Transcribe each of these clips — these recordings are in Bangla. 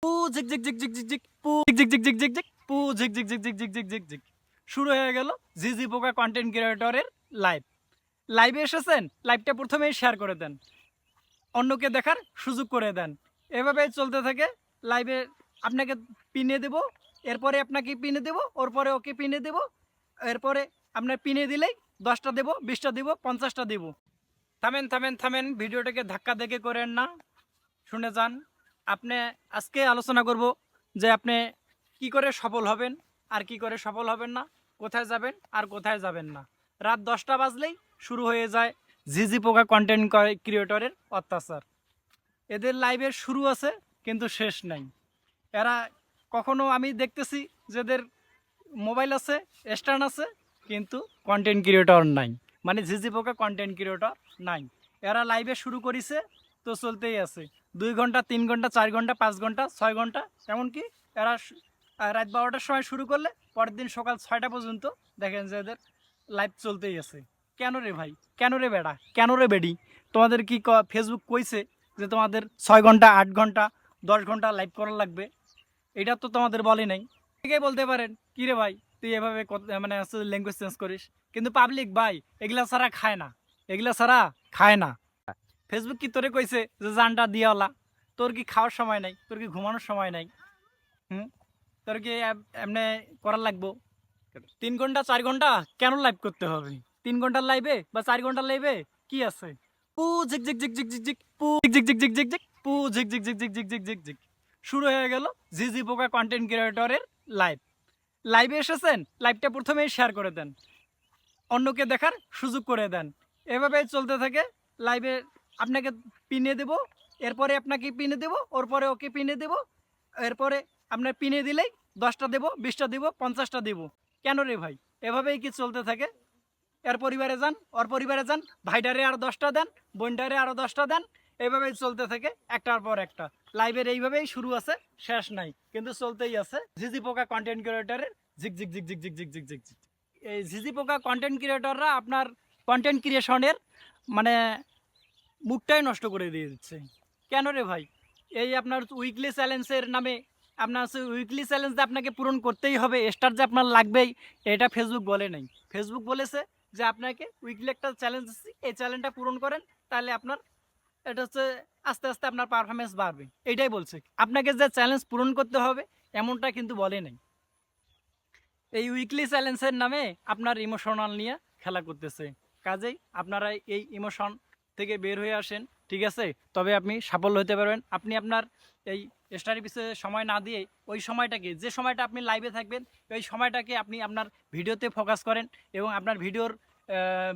পু ঝিক ঝিক ঝিক ঝিক ঝিক ঝিক পু ঝিক ঝিক ঝিক ঝিক ঝিক পু ঝিক ঝিক ঝিক ঝিক ঝিক ঝিক ঝিক ঝিক শুরু হয়ে গেল ঝিঝি পোকা কন্টেন্ট ক্রিয়েটরের লাইভে এসেছেন, লাইভটা প্রথমেই শেয়ার করে দেন, অন্যকে দেখার সুযোগ করে দেন। এভাবে চলতে থাকে। লাইভে আপনাকে পিনে দেব, এরপরে আপনাকে পিনে দেব, ওর পরে ওকে পিনে দেব, এরপরে আপনার পিনে দিলেই 10টা দেব, 20টা দেব, 50টা দেব। থামেন থামেন থামেন, ভিডিওটাকে ধাক্কা দেখে করেন না, শুনে যান। আপনি আজকে আলোচনা করব যে আপনি কি করে সফল হবেন আর কি করে সফল হবেন না, কোথায় যাবেন আর কোথায় যাবেন না। রাত 10টা বাজলেই শুরু হয়ে যায় ঝিঝি পোকা কন্টেন্ট ক্রিয়েটরের অত্যাচার। এদের লাইভের শুরু আছে কিন্তু শেষ নাই। এরা কখনো আমি দেখতেছি যেদের মোবাইল আছে, স্ট্যান্ড আছে, কিন্তু কন্টেন্ট ক্রিয়েটর নাই, মানে ঝিঝি পোকা কন্টেন্ট ক্রিয়েটর নাই। এরা লাইভে শুরু করেছে তো চলতেই আছে 2 ঘন্টা 3 ঘন্টা 4 ঘন্টা 5 ঘন্টা 6 ঘন্টা, এমনকি এরা রাত 12টার সময় শুরু করলে পরের দিন সকাল 6টা পর্যন্ত দেখেন যে এদের লাইভ চলতেই আছে। কেন রে ভাই, কেন রে বেড়া, কেন রে বেডি? তোমাদের কি ফেসবুক কইছে যে তোমাদের 6 ঘন্টা 8 ঘন্টা 10 ঘন্টা লাইভ করা লাগবে? এটা তো তোমাদের বলে নাই। ঠিকই বলতে পারেন কি রে ভাই তুই এভাবে মানে ল্যাঙ্গুয়েজ চেঞ্জ করিস, কিন্তু পাবলিক ভাই এগুলা ছাড়া খায় না, এগুলা ছাড়া খায় না। ফেসবুক কি তোরে কইছে যে জানটা দিয়াওলা? তোর কি খাওয়ার সময় নাই, তোর কি ঘুমানোর সময় নাই? হুম, তোর কি এমনি করার লাগবো? 3 ঘন্টা 4 ঘন্টা কেন লাইভ করতে হবে? 3 ঘন্টার লাইভে বা 4 ঘন্টার লাইভে কি আছে? পু ঝিক ঝিক ঝিক ঝিক ঝিক ঝিক পু ঝিক ঝিক ঝিক ঝিক ঝিক পু ঝিক ঝিক ঝিক ঝিক ঝিক ঝিক ঝিক ঝিক শুরু হয়ে গেল ঝিঝি পোকা কন্টেন্ট ক্রিয়েটরের লাইভে এসেছেন, লাইভটা প্রথমেই শেয়ার করে দেন, অন্যকে দেখার সুযোগ করে দেন। এভাবে চলতে থাকে। লাইভে আপনাকে পিনে দেব, এরপরে আপনাকে পিনে দেব, ওর পরে ওকে পিনে দেব, এরপরে আপনার পিনে দিলেই 10টা দেব, 20টা দেব, 50টা দেব। কেন রে ভাই? এভাবেই কি চলতে থাকে? এর পরিবারে যান, ওর পরিবারে যান, ভাইটারে আরও 10টা দেন, বোনটারে আরও 10টা দেন, এইভাবেই চলতে থাকে একটার পর একটা। লাইভের এইভাবেই শুরু আছে, শেষ নাই, কিন্তু চলতেই আছে ঝিঝি পোকা কন্টেন্ট ক্রিয়েটরের ঝিক ঝিক ঝিক ঝিক ঝিক ঝিক ঝিক ঝিক ঝিক। এই ঝিঝি পোকা কন্টেন্ট ক্রিয়েটররা আপনার কন্টেন্ট ক্রিয়েশনের মানে মুডটাই নষ্ট করে দিয়ে দিচ্ছে। কেন রে ভাই? এই আপনার উইকলি চ্যালেঞ্জের নামে আপনার উইকলি চ্যালেঞ্জ যে আপনাকে পূরণ করতেই হবে, স্টার যে আপনার লাগবেই, এটা ফেসবুক বলে নাই। ফেসবুক বলেছে যে আপনাকে উইকলি একটা চ্যালেঞ্জ দিচ্ছি, এই চ্যালেঞ্জটা পূরণ করেন, তাহলে আপনার এটা হচ্ছে আস্তে আস্তে আপনার পারফরমেন্স বাড়বে, এইটাই বলছে। আপনাকে যে চ্যালেঞ্জ পূরণ করতে হবে এমনটা কিন্তু বলে নাই। এই উইকলি চ্যালেঞ্জের নামে আপনার ইমোশনাল নিয়ে খেলা করতেছে। কাজেই আপনারা এই ইমোশন থেকে বের হয়ে আসেন, ঠিক আছে? তবে আপনি সাফল্য হতে পারবেন। আপনি আপনার এই স্টাডি পিছিয়ে সময় না দিয়ে ওই সময়টাকে, যে সময়টা আপনি লাইভে থাকবেন, ওই সময়টাকে আপনি আপনার ভিডিওতে ফোকাস করেন এবং আপনার ভিডিওর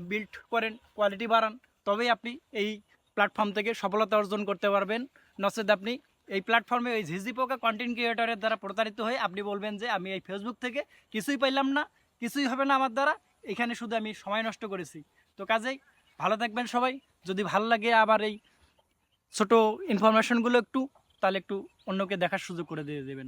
বিল্ড করেন, কোয়ালিটি বাড়ান, তবেই আপনি এই প্ল্যাটফর্ম থেকে সফলতা অর্জন করতে পারবেন। নচেত আপনি এই প্ল্যাটফর্মে ওই ঝিঝি পোকা কন্টেন্ট ক্রিয়েটরের দ্বারা প্রতারিত হয়ে আপনি বলবেন যে আমি এই ফেসবুক থেকে কিছুই পাইলাম না, কিছুই হবে না আমার দ্বারা, এখানে শুধু আমি সময় নষ্ট করেছি। তো কাজেই ভালো থাকবেন সবাই। যদি ভালো লাগে আবার এই ছোট ইনফরমেশনগুলো একটু, তাহলে একটু অন্যকে দেখার সুযোগ করে দিয়ে দেবেন।